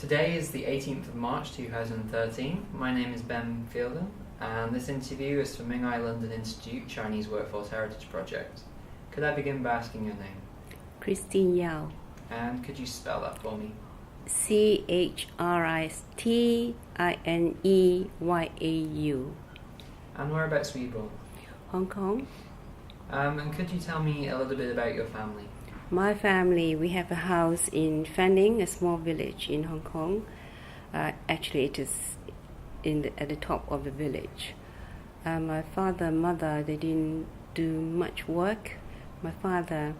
Today is the 18th of March 2013. My name is Ben Fielden, and this interview is for Ming London Institute Chinese Workforce Heritage Project. Could I begin by asking your name? Christine Yao. And could you spell that for me? ChristineYau. And whereabouts were you born? Hong Kong. And could you tell me a little bit about your family? My family, we have a house in Fanning, a small village in Hong Kong. Actually, it is at the top of the village. My father and mother, they didn't do much work. My father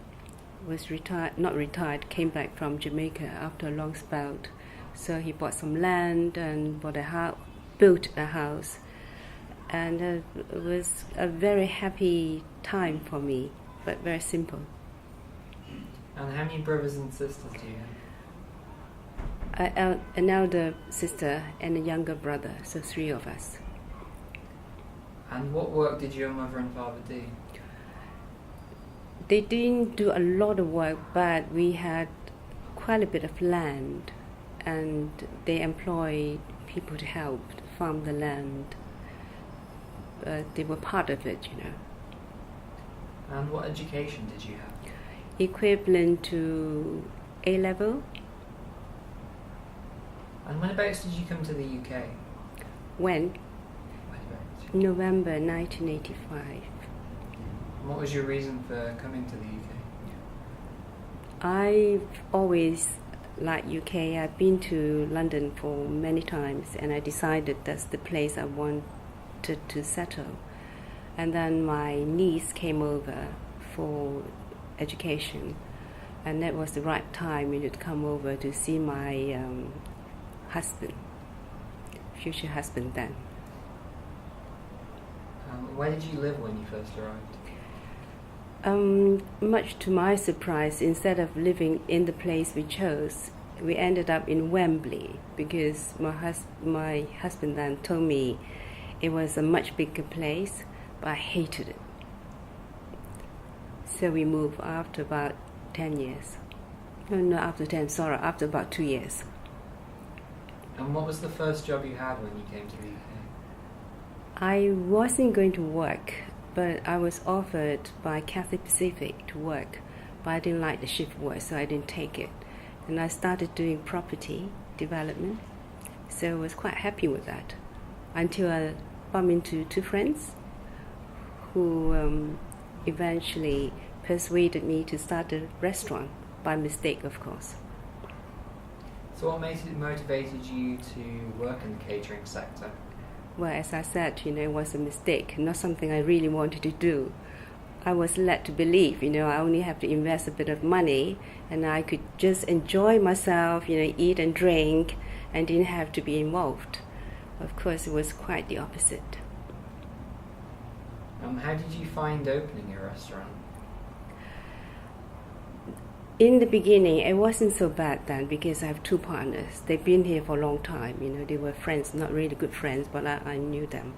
was came back from Jamaica after a long spell. So he bought some land and built a house. And it was a very happy time for me, but very simple. And how many brothers and sisters do you have? An elder sister and a younger brother, so 3 of us. And what work did your mother and father do? They didn't do a lot of work, but we had quite a bit of land, and they employed people to help farm the land. They were part of it, you know. And what education did you have? Equivalent to A-level. And whenabouts did you come to the UK? When? November 1985. And what was your reason for coming to the UK? I've always liked UK. I've been to London for many times, and I decided that's the place I wanted to settle. And then my niece came over for education, and that was the right time to come over to see my future husband then. Where did you live when you first arrived? Much to my surprise, instead of living in the place we chose, we ended up in Wembley, because my husband then told me it was a much bigger place, but I hated it. So we moved after about 10 years. After about 2 years. And what was the first job you had when you came to the UK? I wasn't going to work, but I was offered by Cathay Pacific to work, but I didn't like the shift work, so I didn't take it. And I started doing property development, so I was quite happy with that, until I bumped into 2 friends who eventually persuaded me to start a restaurant, by mistake, of course. So what motivated you to work in the catering sector? Well, as I said, it was a mistake, not something I really wanted to do. I was led to believe, I only have to invest a bit of money and I could just enjoy myself, eat and drink, and didn't have to be involved. Of course, it was quite the opposite. How did you find opening a restaurant? In the beginning, it wasn't so bad then, because I have 2 partners. They've been here for a long time. They were friends, not really good friends, but I knew them.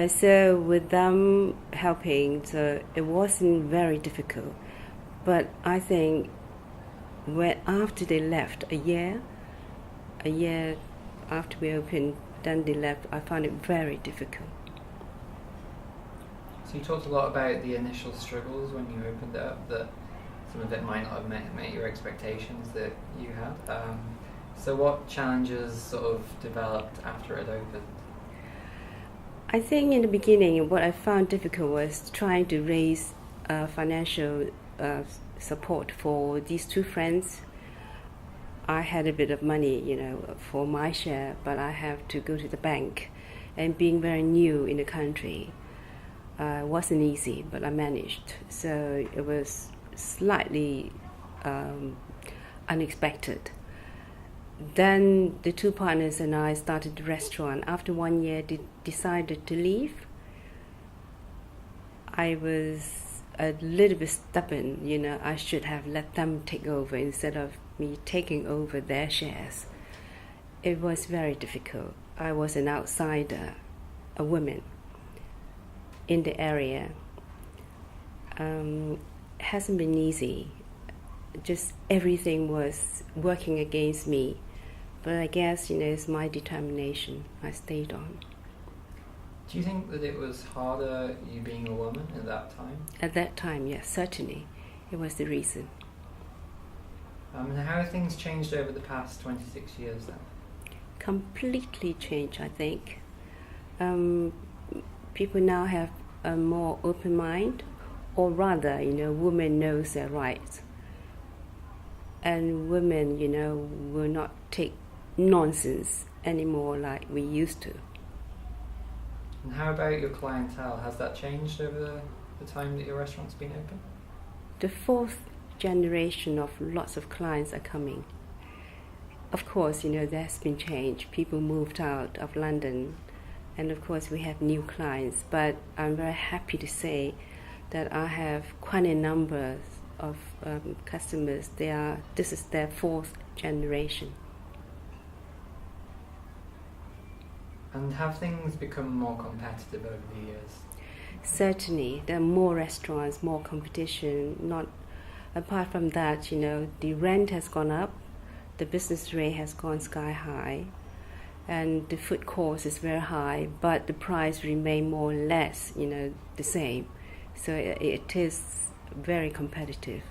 So with them helping, so it wasn't very difficult. But I think after they left, a year after we opened, then they left, I found it very difficult. So you talked a lot about the initial struggles when you opened it up, that some of it might not have met your expectations that you had. So what challenges sort of developed after it opened? I think in the beginning, what I found difficult was trying to raise financial support for these 2 friends. I had a bit of money, for my share, but I have to go to the bank. And being very new in the country, wasn't easy, but I managed. So it was slightly unexpected. Then the 2 partners and I started the restaurant. After 1 year, they decided to leave. I was a little bit stubborn, I should have let them take over instead of me taking over their shares. It was very difficult. I was an outsider, a woman in the area. Hasn't been easy. Just everything was working against me. But I guess, it's my determination. I stayed on. Do you think that it was harder, you being a woman at that time? At that time, yes, certainly. It was the reason. And how have things changed over the past 26 years then? Completely changed, I think. People now have a more open mind, or rather, women knows their rights. And women, will not take nonsense anymore like we used to. And how about your clientele? Has that changed over the time that your restaurant's been open? The fourth generation of lots of clients are coming. Of course, there's been change. People moved out of London, and of course we have new clients. But I'm very happy to say that I have quite a number of customers. This is their fourth generation. And have things become more competitive over the years? Certainly, there are more restaurants, more competition. Not apart from that, the rent has gone up, the business rate has gone sky high, and the food cost is very high, but the price remain more or less, the same. So it is very competitive.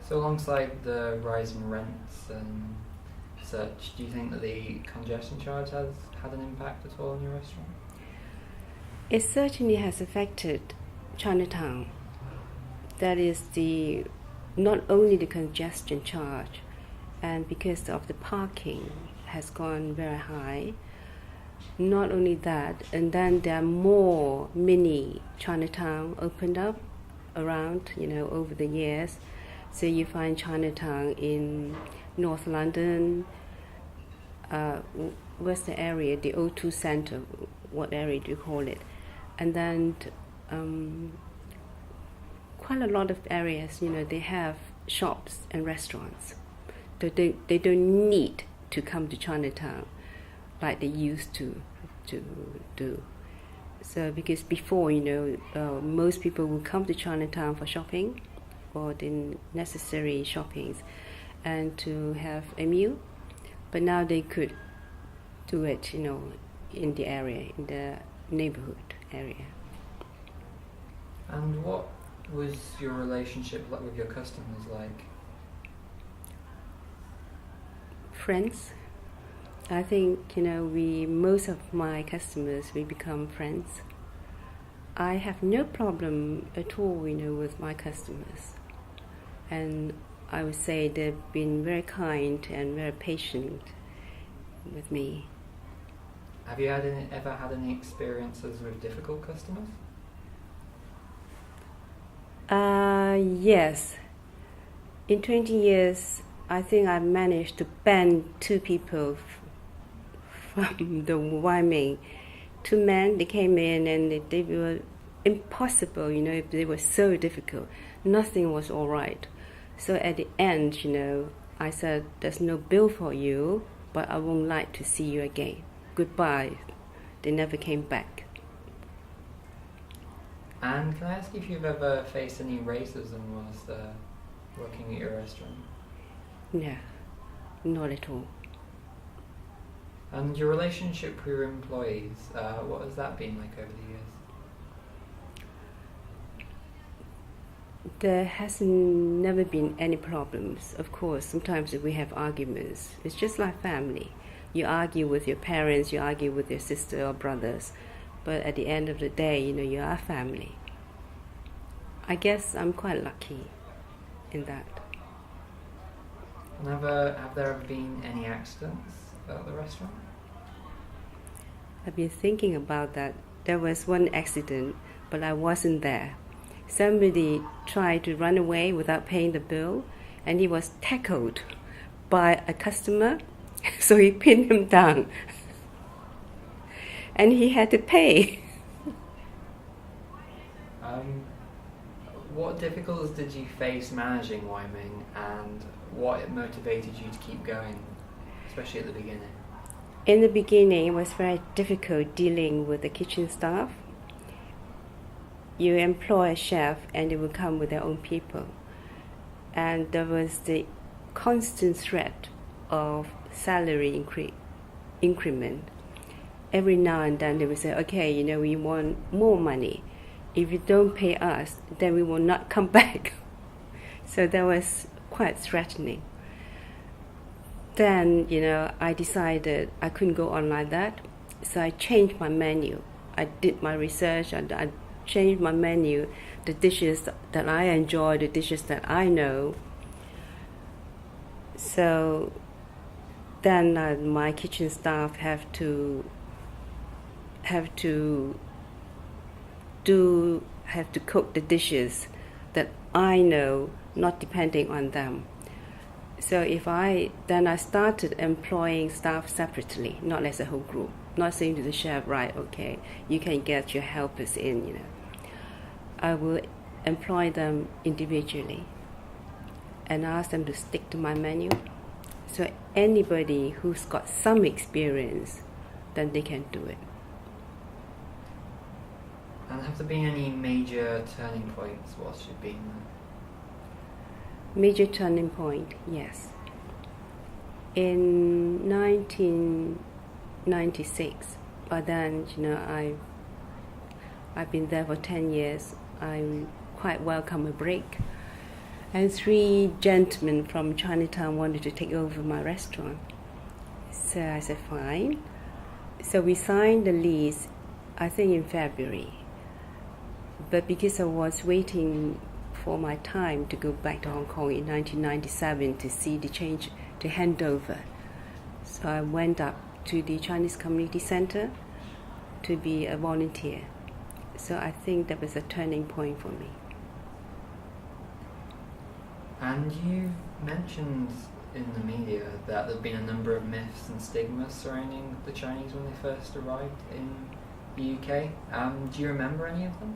So alongside the rise in rents and such, do you think that the congestion charge has had an impact at all on your restaurant? It certainly has affected Chinatown. That is not only the congestion charge, and because of the parking has gone very high. Not only that, and then there are more mini Chinatown opened up around, over the years. So you find Chinatown in North London, what's the area, the O2 Centre, what area do you call it? And then quite a lot of areas, they have shops and restaurants. They don't need to come to Chinatown like they used to do. So because before, most people would come to Chinatown for shopping or the necessary shoppings and to have a meal. But now they could do it, in the area, in the neighborhood area. And what was your relationship with your customers like? Friends. I think, most of my customers, we become friends. I have no problem at all, with my customers. And I would say they've been very kind and very patient with me. Have you ever had any experiences with difficult customers? Yes. In 20 years, I think I managed to ban 2 people from the Wyoming. 2 men, they came in and they were impossible, they were so difficult. Nothing was all right. So at the end, I said, there's no bill for you, but I won't like to see you again. Goodbye. They never came back. And can I ask if you've ever faced any racism whilst working at your restaurant? No, not at all. And your relationship with your employees, what has that been like over the years? There hasn't never been any problems. Of course, sometimes we have arguments. It's just like family. You argue with your parents, you argue with your sister or brothers, but at the end of the day, you are family. I guess I'm quite lucky in that. And have there ever been any accidents at the restaurant? I've been thinking about that. There was one accident, but I wasn't there. Somebody tried to run away without paying the bill, and he was tackled by a customer, so he pinned him down. And he had to pay. What difficulties did you face managing Wyoming, and what motivated you to keep going, especially at the beginning? In the beginning, it was very difficult dealing with the kitchen staff. You employ a chef and they will come with their own people. And there was the constant threat of salary increment. Every now and then they will say, okay, we want more money. If you don't pay us, then we will not come back. So that was quite threatening. Then, I decided I couldn't go on like that. So I changed my menu. I did my research and I changed my menu, the dishes that I enjoy, the dishes that I know. So then my kitchen staff have to cook the dishes that I know, not depending on them. So I started employing staff separately, not as a whole group. Not saying to the chef, right, okay, you can get your helpers in, I will employ them individually and ask them to stick to my menu. So anybody who's got some experience, then they can do it. And have there been any major turning points whilst you've been there? Major turning point, yes. In 1996, by then, I've been there for 10 years. I quite welcome a break. And 3 gentlemen from Chinatown wanted to take over my restaurant. So I said, fine. So we signed the lease, I think in February. But because I was waiting for my time to go back to Hong Kong in 1997 to see the change, to hand over. So I went up to the Chinese Community Center to be a volunteer. So I think that was a turning point for me. And you mentioned in the media that there have been a number of myths and stigmas surrounding the Chinese when they first arrived in the UK. Do you remember any of them?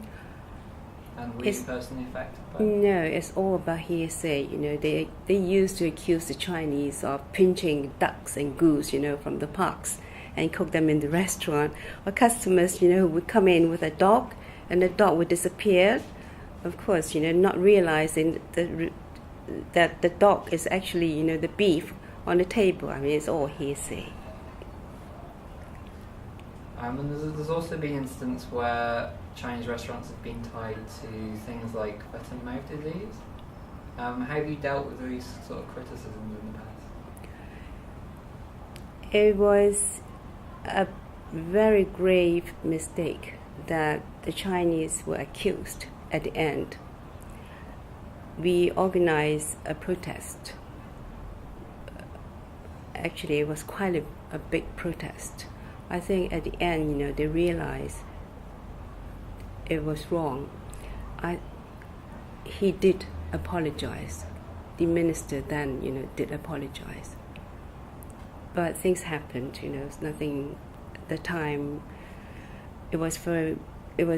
And were you personally affected by them? No, it's all about hearsay. They used to accuse the Chinese of pinching ducks and goose, from the parks and cook them in the restaurant. Or customers, who would come in with a dog and the dog would disappear. Of course, not realizing that the dog is actually, the beef on the table. I mean, it's all hearsay. And there's also been instances where Chinese restaurants have been tied to things like foot and mouth disease. How have you dealt with these sort of criticisms in the past? It was a very grave mistake that the Chinese were accused at the end. We organized a protest. Actually, it was quite a big protest. I think at the end, they realized it was wrong. He did apologize. The minister then, did apologize. But things happened, it's nothing. At the time, it was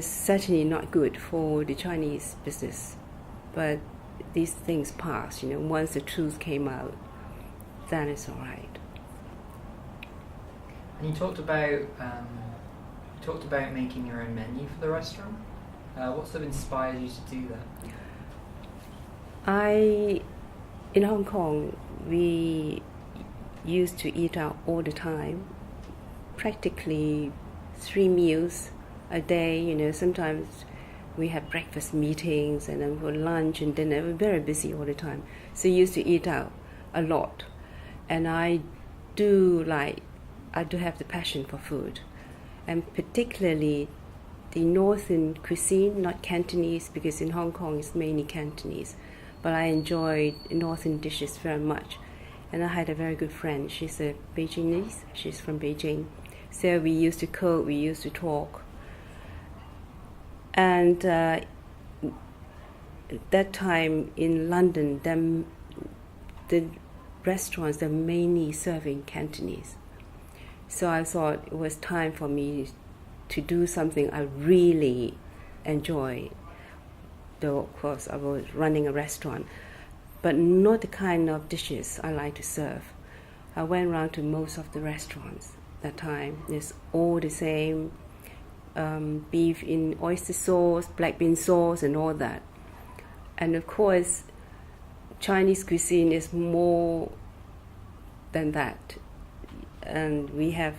certainly not good for the Chinese business. But these things passed, once the truth came out, then it's all right. And you talked about making your own menu for the restaurant. What sort of inspired you to do that? In Hong Kong, we used to eat out all the time, practically 3 meals a day. Sometimes we had breakfast meetings and then for lunch and dinner. We were very busy all the time. So we used to eat out a lot. And I do have the passion for food. And particularly the Northern cuisine, not Cantonese, because in Hong Kong it's mainly Cantonese. But I enjoy Northern dishes very much. And I had a very good friend. She's a Beijingese. She's from Beijing. So we used to cook, we used to talk. And that time in London, the restaurants are mainly serving Cantonese. So I thought it was time for me to do something I really enjoy. Though, of course, I was running a restaurant, but not the kind of dishes I like to serve. I went around to most of the restaurants that time. It's all the same, beef in oyster sauce, black bean sauce, and all that. And of course, Chinese cuisine is more than that. and we have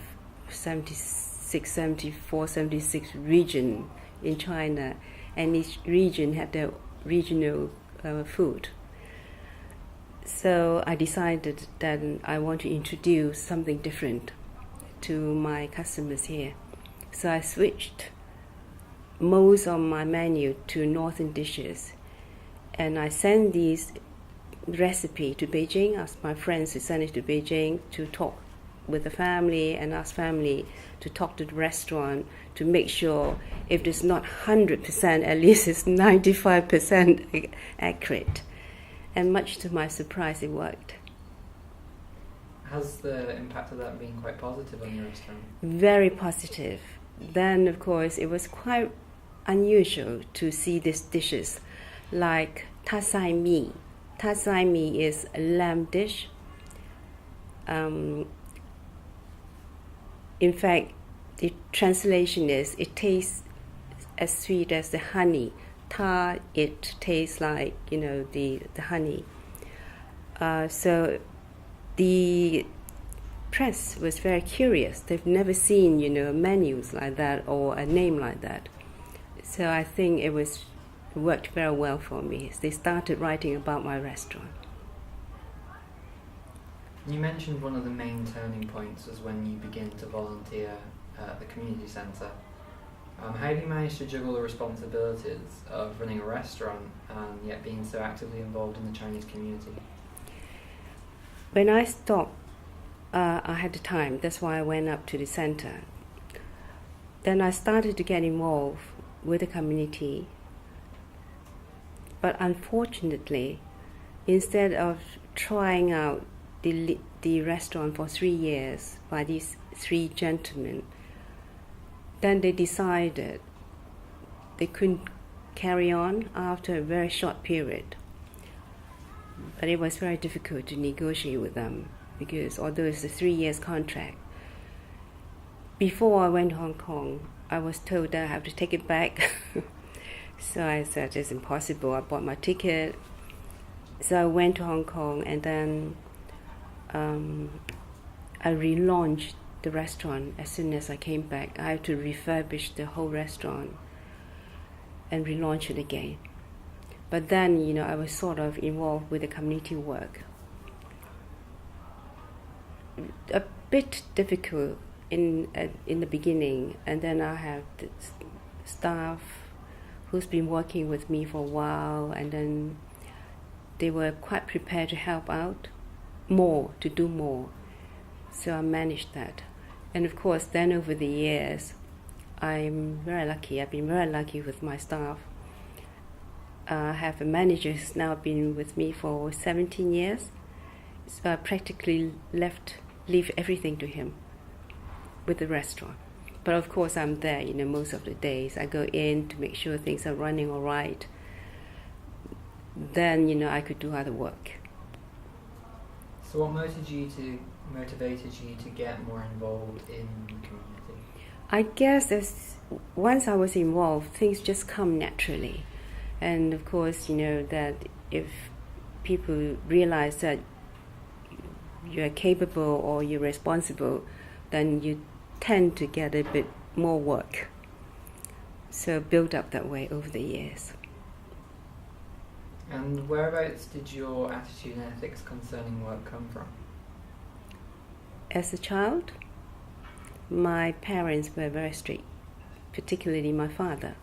76, 74, 76 regions in China, and each region had their regional food. So I decided that I want to introduce something different to my customers here. So I switched most of my menu to northern dishes, and I sent these recipe to Beijing, asked my friends to send it to Beijing to talk with the family, and ask family to talk to the restaurant to make sure if it's not 100%, at least it's 95% accurate. And much to my surprise, it worked. Has the impact of that been quite positive on your restaurant? Very positive. Then, of course, it was quite unusual to see these dishes like tasai mi. Tasai mi is a lamb dish. In fact, the translation is it tastes as sweet as the honey. Ta, it tastes like, the honey. So the press was very curious. They've never seen, menus like that or a name like that. So I think it worked very well for me. They started writing about my restaurant. You mentioned one of the main turning points was when you begin to volunteer at the community centre. How do you manage to juggle the responsibilities of running a restaurant and yet being so actively involved in the Chinese community? When I stopped, I had the time. That's why I went up to the centre. Then I started to get involved with the community. But unfortunately, instead of trying out the restaurant for 3 years by these 3 gentlemen, then they decided they couldn't carry on after a very short period. But it was very difficult to negotiate with them because although it's a 3 years contract, before I went to Hong Kong, I was told that I have to take it back. So I said it's impossible. I bought my ticket. So I went to Hong Kong, and then I relaunched the restaurant as soon as I came back. I had to refurbish the whole restaurant and relaunch it again. But then, I was sort of involved with the community work. A bit difficult in the beginning, and then I have the staff who's been working with me for a while, and then they were quite prepared to help out more, to do more. So I managed that. And of course, then over the years, I'm very lucky. I've been very lucky with my staff. I have a manager who's now been with me for 17 years. So I practically leave everything to him with the restaurant. But of course, I'm there, most of the days. I go in to make sure things are running all right. Then, I could do other work. So what motivated you to get more involved in the community? I guess once I was involved, things just come naturally. And of course, that if people realize that you're capable or you're responsible, then you tend to get a bit more work. So built up that way over the years. And whereabouts did your attitude and ethics concerning work come from? As a child, my parents were very strict, particularly my father.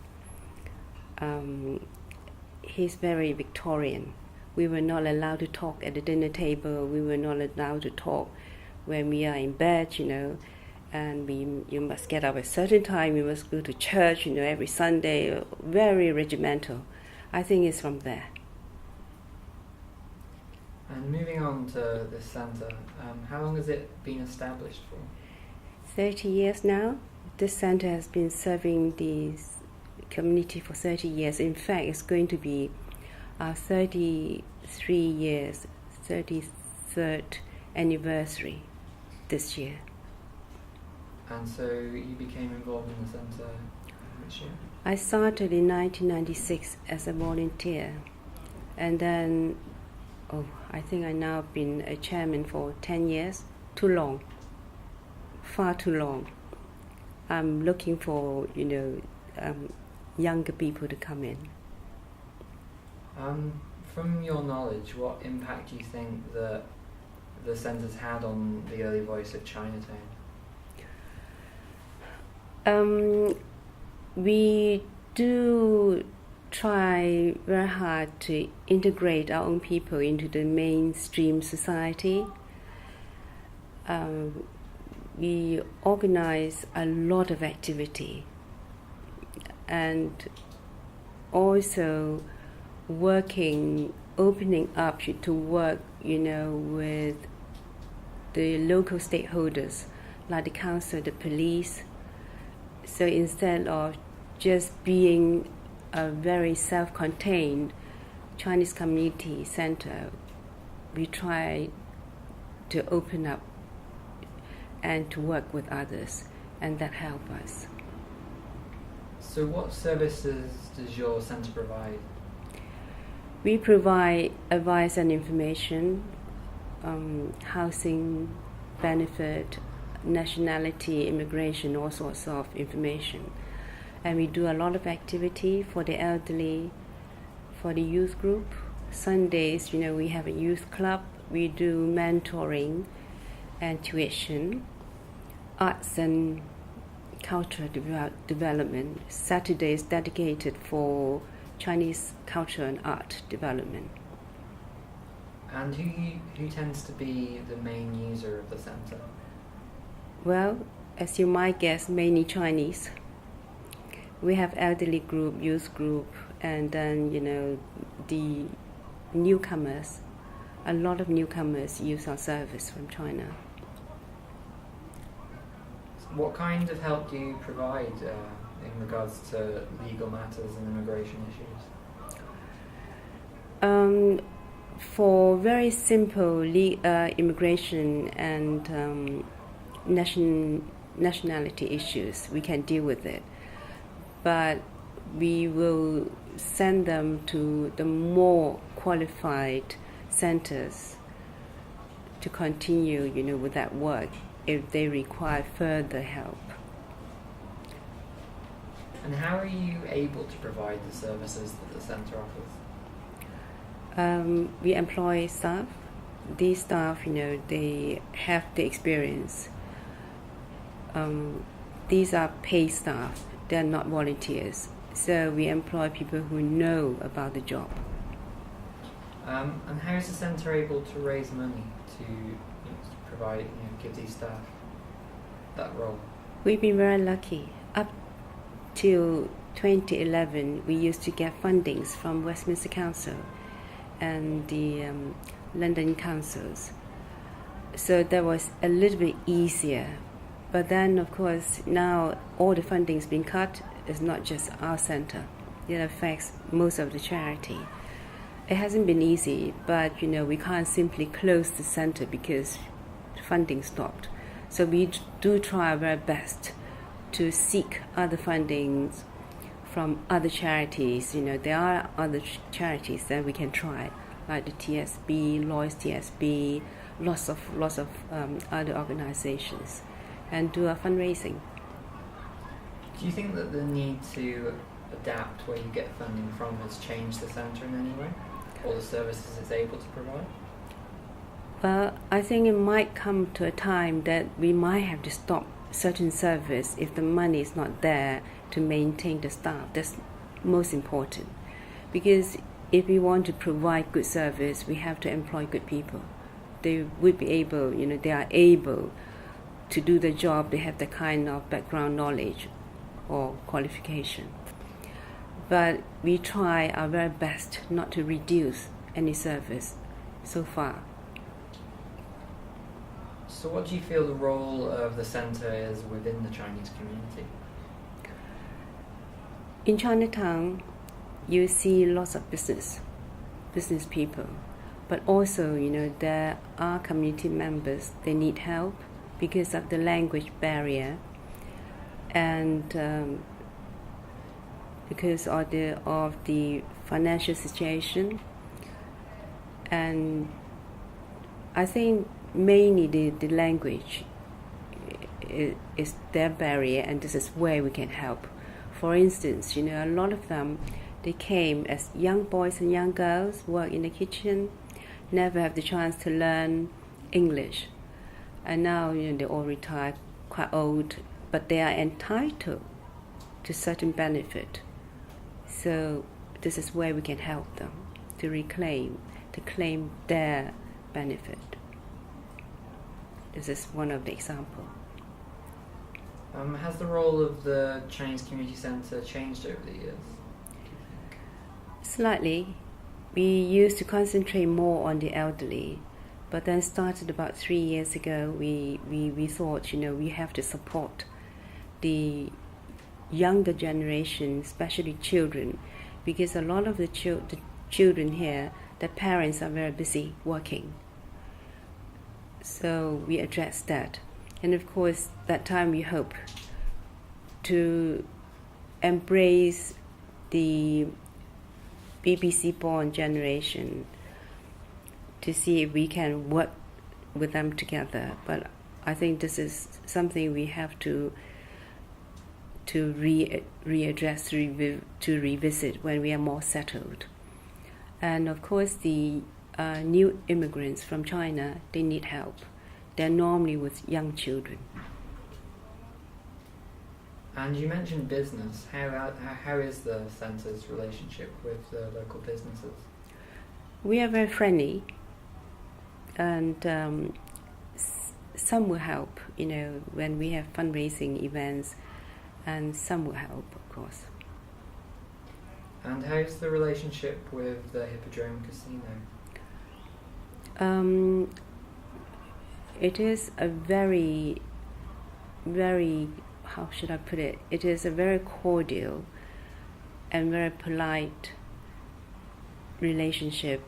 He's very Victorian. We were not allowed to talk at the dinner table. We were not allowed to talk when we are in bed, and you must get up at a certain time. You must go to church, every Sunday. Very regimental. I think it's from there. And moving on to this centre, how long has it been established for? 30 years now. This centre has been serving the community for 30 years. In fact, it's going to be our 33 years, 33rd anniversary this year. And so you became involved in the centre which year? I started in 1996 as a volunteer, and then I think I've now been a chairman for 10 years. Too long. far too long. I'm looking for, younger people to come in. From your knowledge, what impact do you think that the centre's had on the early voice of Chinatown? We do try very hard to integrate our own people into the mainstream society. We organize a lot of activity and also opening up to work, with the local stakeholders like the council, the police. So instead of just being a very self-contained Chinese community center, we try to open up and to work with others, and that helps us. So what services does your centre provide? We provide advice and information, housing, benefit, nationality, immigration, all sorts of information. And we do a lot of activity for the elderly, for the youth group. Sundays, we have a youth club. We do mentoring and tuition, arts and cultural development. Saturdays dedicated for Chinese culture and art development. And who tends to be the main user of the centre? Well, as you might guess, mainly Chinese. We have elderly group, youth group, and then, the newcomers. A lot of newcomers use our service from China. What kind of help do you provide in regards to legal matters and immigration issues? For very simple immigration and nationality issues, we can deal with it. But we will send them to the more qualified centers to continue, with that work if they require further help. And how are you able to provide the services that the centre offers? We employ staff. These staff, they have the experience. These are paid staff. They're not volunteers. So we employ people who know about the job. And how is the centre able to raise money to provide, give these staff that role? We've been very lucky. Up till 2011, we used to get fundings from Westminster Council and the London councils. So that was a little bit easier. But then, of course, now all the funding's been cut. It's not just our centre. It affects most of the charity. It hasn't been easy, but, we can't simply close the centre because funding stopped. So we do try our very best to seek other fundings from other charities. There are other charities that we can try, like the TSB, Lloyd's TSB, lots of other organizations, and do a fundraising. Do you think that the need to adapt where you get funding from has changed the centre in any way, or the services it's able to provide? Well, I think it might come to a time that we might have to stop certain service if the money is not there to maintain the staff. That's most important, because if we want to provide good service, we have to employ good people. They would be able, they are able to do the job. They have the kind of background knowledge or qualification. But we try our very best not to reduce any service so far. So what do you feel the role of the centre is within the Chinese community? In Chinatown, you see lots of business people. But also, there are community members, they need help because of the language barrier and because of the financial situation. And I think mainly the language is their barrier, and this is where we can help. For instance, a lot of them, they came as young boys and young girls, work in the kitchen, never have the chance to learn English. And now, they all retired, quite old, but they are entitled to certain benefit. So this is where we can help them to claim their benefit. This is one of the examples. Has the role of the Chinese Community Centre changed over the years? Slightly. We used to concentrate more on the elderly, but then started about 3 years ago. We thought, we have to support the younger generation, especially children, because a lot of the children here, their parents are very busy working. So we addressed that. And of course, that time we hope to embrace the BBC-born generation to see if we can work with them together. But I think this is something we have to readdress, to revisit when we are more settled. And of course, the new immigrants from China, they need help. They're normally with young children. And you mentioned business. How is the centre's relationship with the local businesses? We are very friendly, and some will help, when we have fundraising events, and some will help, of course. And how's the relationship with the Hippodrome Casino? It is a very, very, how should I put it? It is a very cordial and very polite relationship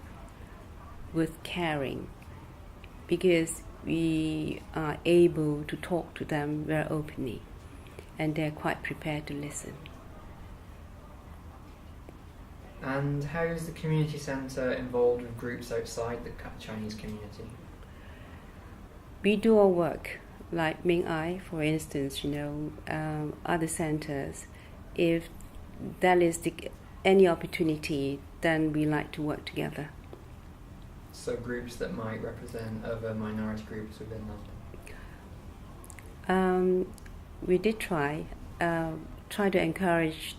with caring, because we are able to talk to them very openly, and they're quite prepared to listen. And how is the community centre involved with groups outside the Chinese community? We do our work, like Ming Ai, for instance, other centres. If there is any opportunity, then we like to work together. So groups that might represent other minority groups within London? We did try to encourage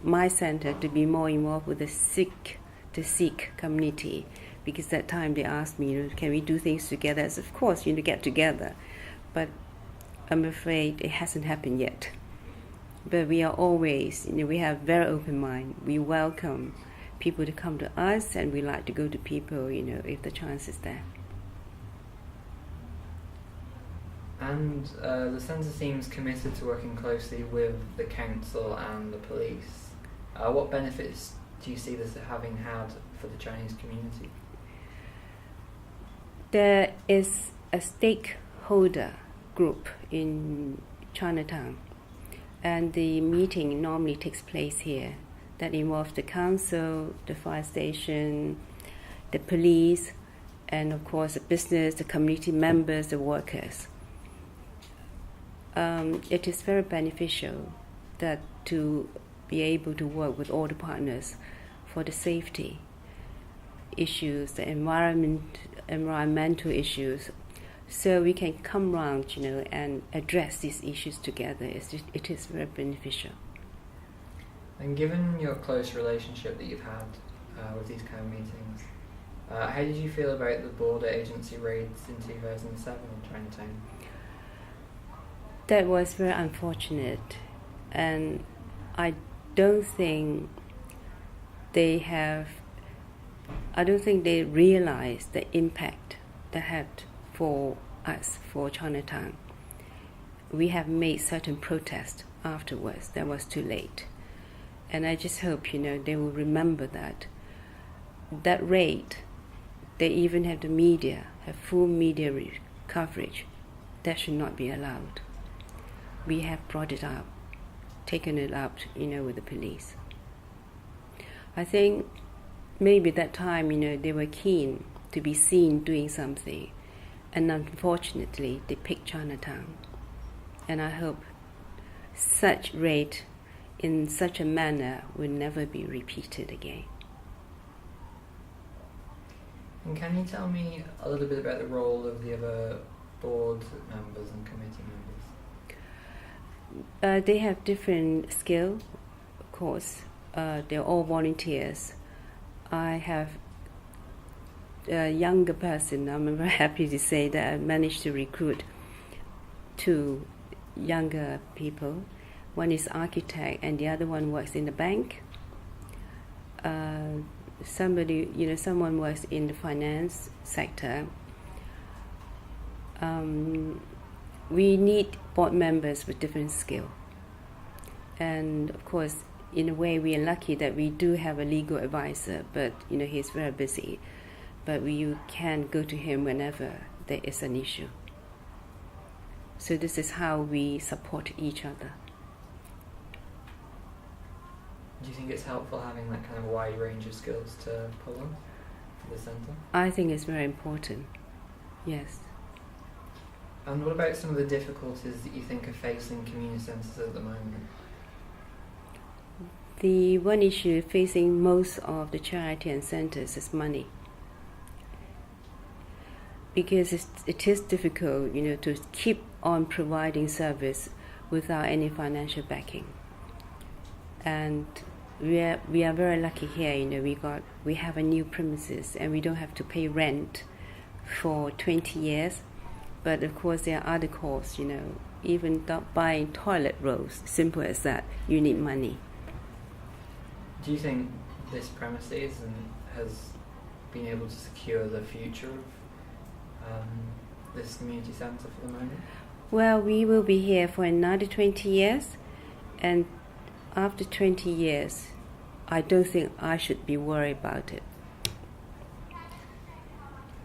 my centre to be more involved with the Sikh community, because that time they asked me, can we do things together? I said, of course, get together. But I'm afraid it hasn't happened yet. But we are always, we have very open mind. We welcome people to come to us, and we like to go to people, if the chance is there. And the centre seems committed to working closely with the council and the police. What benefits do you see this having had for the Chinese community? There is a stakeholder group in Chinatown, and the meeting normally takes place here. That involves the council, the fire station, the police, and of course the business, the community members, the workers. It is very beneficial that to be able to work with all the partners for the safety issues, the environmental issues, so we can come round, and address these issues together. It is very beneficial. And given your close relationship that you've had with these kind of meetings, how did you feel about the border agency raids in 2007 in Chinatown? That was very unfortunate, and I don't think they realized the impact that had for us, for Chinatown. We have made certain protests afterwards. That was too late. And I just hope, they will remember that raid, they even have the media, have full media coverage. That should not be allowed. We have brought it up, taken it up, with the police. I think maybe that time, they were keen to be seen doing something, and unfortunately, they picked Chinatown. and I hope such rate in such a manner will never be repeated again. And can you tell me a little bit about the role of the other board members and committee members? They have different skill, of course. They're all volunteers. I have a younger person. I'm very happy to say that I managed to recruit 2 younger people. One is architect and the other one works in the bank. Someone works in the finance sector. We need board members with different skill. And of course, in a way, we are lucky that we do have a legal advisor, but he's very busy. But you can go to him whenever there is an issue. So this is how we support each other. Do you think it's helpful having that kind of wide range of skills to pull on for the centre? I think it's very important, yes. And what about some of the difficulties that you think are facing community centres at the moment? The one issue facing most of the charity and centres is money. Because it is difficult, to keep on providing service without any financial backing. And we are very lucky here. We have a new premises and we don't have to pay rent for 20 years. But of course there are other costs. Even buying toilet rolls, simple as that. You need money. Do you think this premises has been able to secure the future of this community centre for the moment? Well, we will be here for another 20 years, and after 20 years, I don't think I should be worried about it.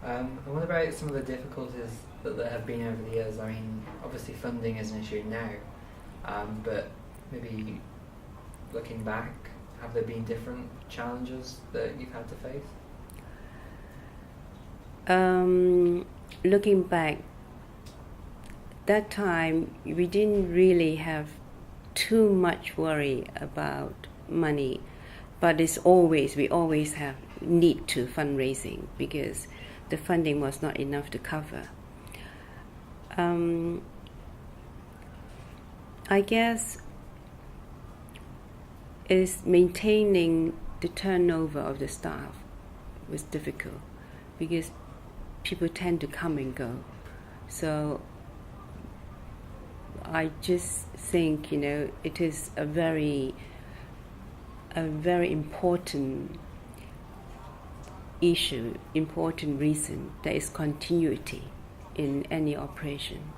And what about some of the difficulties that there have been over the years? I mean, obviously funding is an issue now, but maybe looking back, have there been different challenges that you've had to face? Looking back, that time we didn't really have too much worry about money, but we always have need to fundraising because the funding was not enough to cover. I guess is maintaining the turnover of the staff was difficult because people tend to come and go. So I just think, it is a very important issue, important reason. There is continuity in any operation.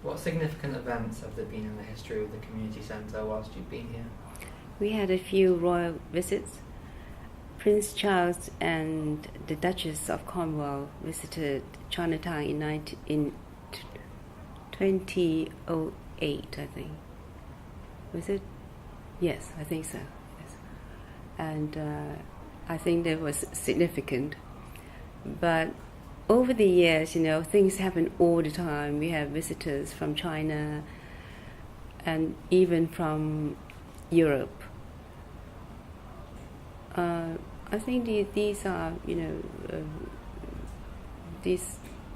What significant events have there been in the history of the community centre whilst you've been here? We had a few royal visits. Prince Charles and the Duchess of Cornwall visited Chinatown in 2008, I think. Was it? Yes, I think so. Yes. And I think that was significant. But over the years, things happen all the time. We have visitors from China and even from Europe. I think these are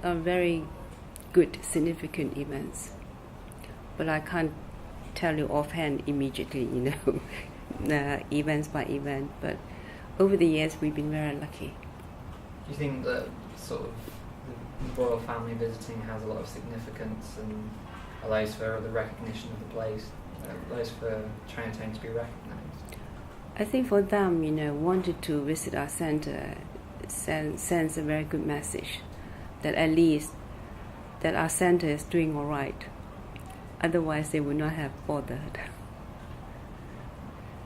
very good, significant events. But I can't tell you offhand immediately, events by event. But over the years, we've been very lucky. Do you think that sort of the royal family visiting has a lot of significance and allows for the recognition of the place, allows for Chinatown to be recognised? I think for them, wanted to visit our centre sends a very good message that at least that our centre is doing all right. Otherwise, they would not have bothered.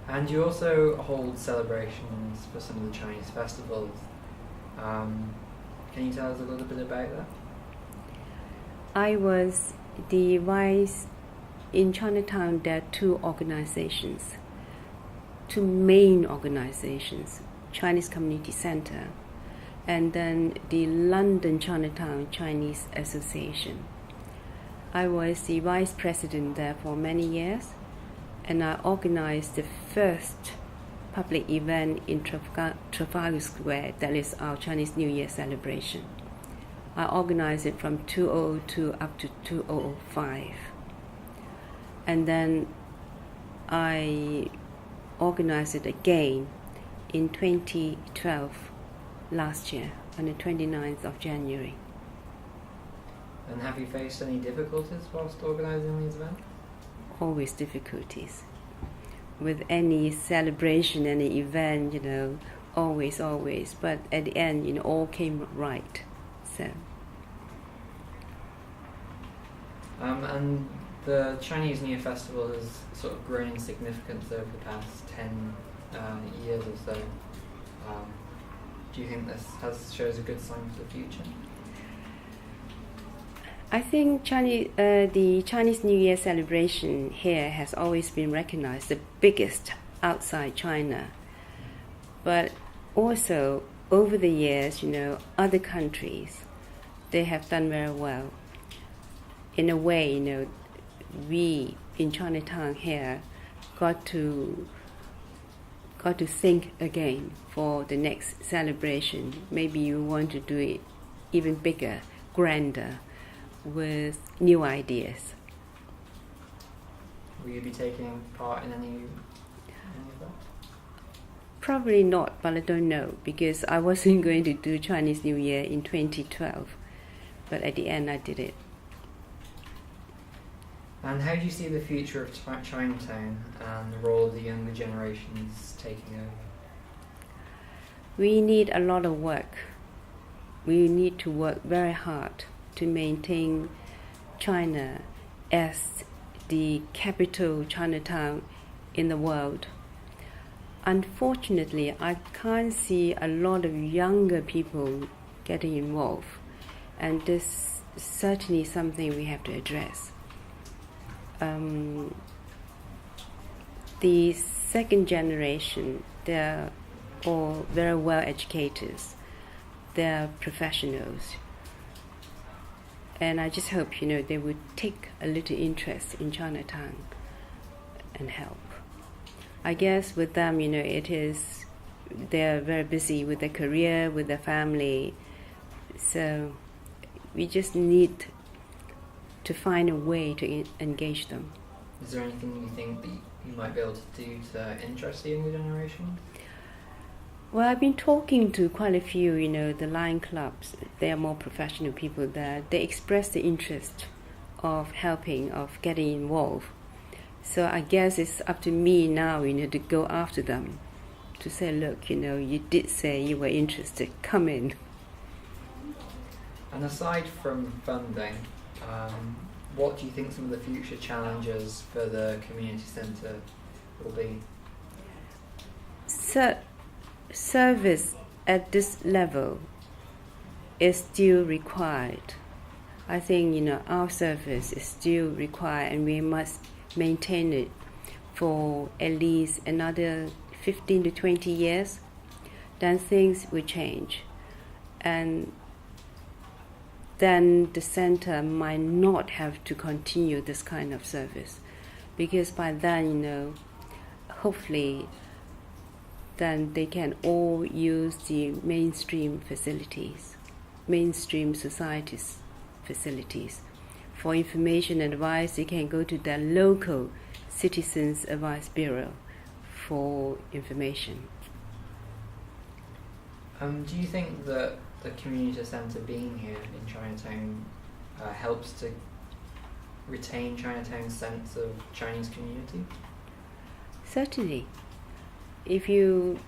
And you also hold celebrations for some of the Chinese festivals. Can you tell us a little bit about that? I was the vice in Chinatown. There are two main organizations, Chinese Community Centre and then the London Chinatown Chinese Association. I was the vice president there for many years, and I organized the first public event in Trafalgar Square, that is our Chinese New Year celebration. I organized it from 2002 up to 2005. And then I organized it again in 2012, last year, on the 29th of January. And have you faced any difficulties whilst organising these events? Always difficulties. With any celebration, any event, always. But at the end, all came right. So. And the Chinese New Year Festival has sort of grown in significance over the past 10 years or so. Do you think this shows a good sign for the future? I think the Chinese New Year celebration here has always been recognized the biggest outside China. But also, over the years, other countries, they have done very well. In a way, we in Chinatown here got to think again for the next celebration. Maybe you want to do it even bigger, grander, with new ideas. Will you be taking part in any of that? Probably not, but I don't know, because I wasn't going to do Chinese New Year in 2012, but at the end I did it. And how do you see the future of Chinatown and the role of the younger generations taking over? We need a lot of work. We need to work very hard to maintain China as the capital Chinatown in the world. Unfortunately, I can't see a lot of younger people getting involved, and this is certainly something we have to address. The second generation, they're all very well educated, they're professionals, and I just hope they would take a little interest in Chinatown and help. I guess with them, they're very busy with their career, with their family, so we just need to find a way to engage them. Is there anything you think that you might be able to do to interest the younger generation? Well, I've been talking to quite a few, the Lion Clubs. They are more professional people there. They express the interest of helping, of getting involved. So I guess it's up to me now, to go after them, to say, look, you did say you were interested, come in. And aside from funding, what do you think some of the future challenges for the community centre will be? Service at this level is still required. I think, our service is still required, and we must maintain it for at least another 15 to 20 years. Then things will change. And then the center might not have to continue this kind of service, because by then, hopefully, then they can all use the mainstream society's facilities. For information and advice, they can go to their local Citizens Advice Bureau for information. Do you think that the community centre being here in Chinatown helps to retain Chinatown's sense of Chinese community? Certainly. If you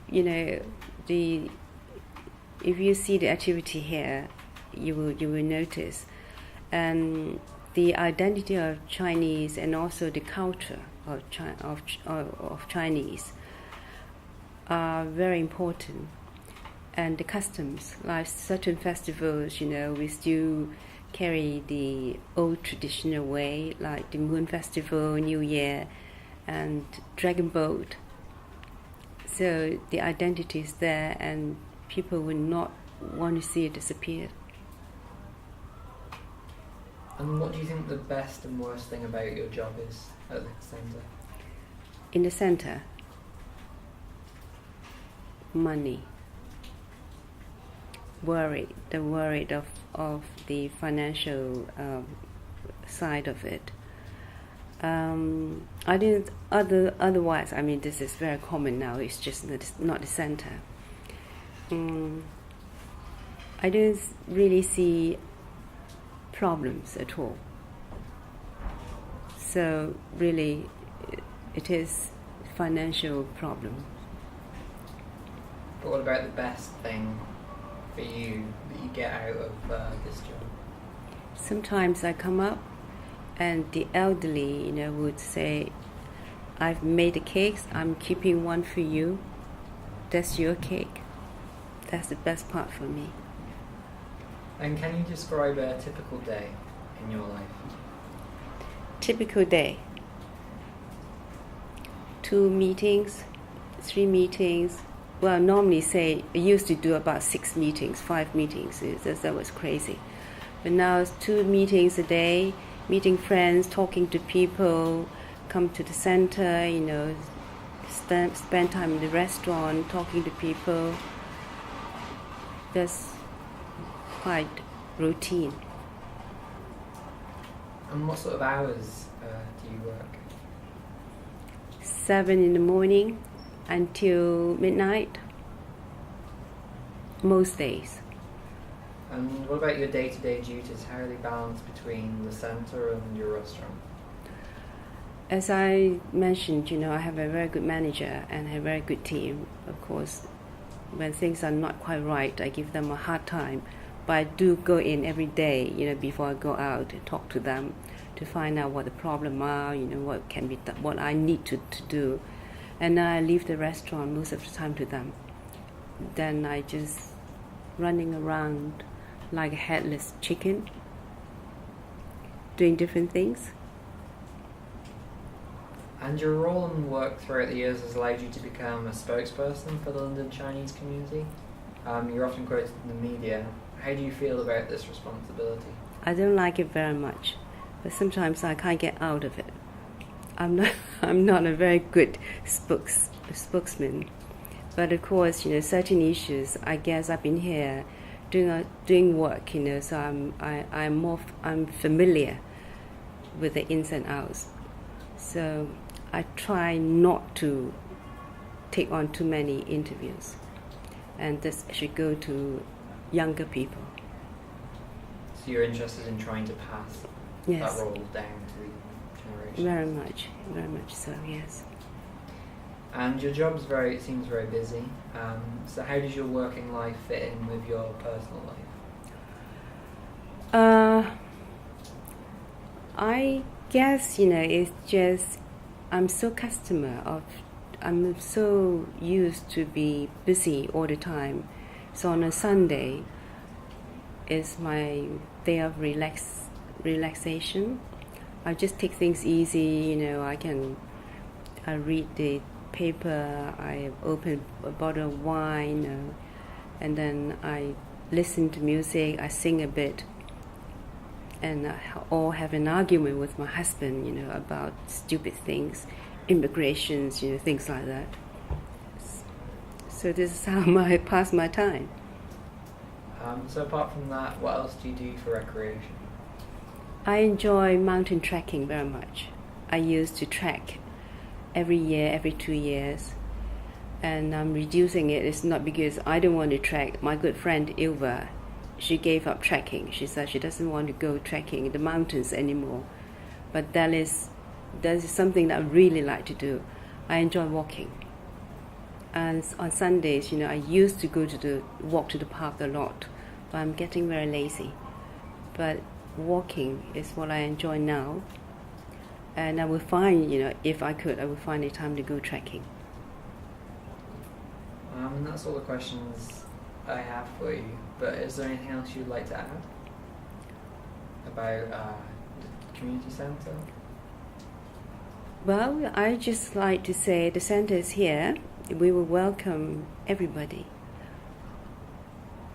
see the activity here, you will notice, and the identity of Chinese and also the culture of Chinese are very important. And the customs, like certain festivals, we still carry the old traditional way, like the Moon Festival, New Year, and Dragon Boat. So the identity is there, and people will not want to see it disappear. And what do you think the best and worst thing about your job is at the centre? In the center, money. Worried of the financial side of it. I didn't. Otherwise, I mean, this is very common now. It's just not the center. I don't really see problems at all. So really, it is financial problem. But what about the best thing for you that you get out of this job? Sometimes I come up and the elderly, would say, I've made the cakes, I'm keeping one for you. That's your cake. That's the best part for me. And can you describe a typical day in your life? Typical day. 2 meetings, 3 meetings. Well, normally I used to do about 6 meetings, 5 meetings. That was crazy. But now it's 2 meetings a day, meeting friends, talking to people, come to the center, spend time in the restaurant, talking to people. That's quite routine. And what sort of hours do you work? 7 in the morning until midnight, most days. And what about your day-to-day duties? How are they balanced between the centre and your restaurant? As I mentioned, I have a very good manager and a very good team. Of course, when things are not quite right, I give them a hard time. But I do go in every day, before I go out and talk to them to find out what the problem are, what can be done, what I need to do. And I leave the restaurant most of the time to them. Then I just running around like a headless chicken, doing different things. And your role and work throughout the years has allowed you to become a spokesperson for the London Chinese community. You're often quoted in the media. How do you feel about this responsibility? I don't like it very much, but sometimes I can't get out of it. I'm not a very good spokesman, but of course, certain issues. I guess I've been here doing work, so I'm familiar with the ins and outs. So I try not to take on too many interviews, and this should go to younger people. So you're interested in trying to pass Yes. that role down to the generation? Very much so, yes. And your job's it seems very busy. So how does your working life fit in with your personal life? I guess, it's just I'm so used to be busy all the time. So on a Sunday is my day of relaxation. I just take things easy, I read the paper, I open a bottle of wine, and then I listen to music, I sing a bit, and or have an argument with my husband, about stupid things, immigrations, things like that. So this is how I pass my time. So apart from that, what else do you do for recreation? I enjoy mountain trekking very much. I used to trek every year, every 2 years, and I'm reducing it. It's not because I don't want to trek. My good friend Ilva, she gave up trekking. She said she doesn't want to go trekking in the mountains anymore. But that is something that I really like to do. I enjoy walking. And on Sundays, I used to walk to the park a lot, but I'm getting very lazy. But walking is what I enjoy now. And I will find, if I could, I would find a time to go trekking. And that's all the questions I have for you. But is there anything else you'd like to add about the community centre? Well, I just like to say the centre is here. We will welcome everybody,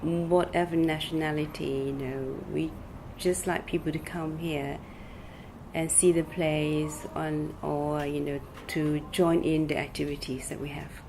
whatever nationality. just like people to come here and see the plays or to join in the activities that we have.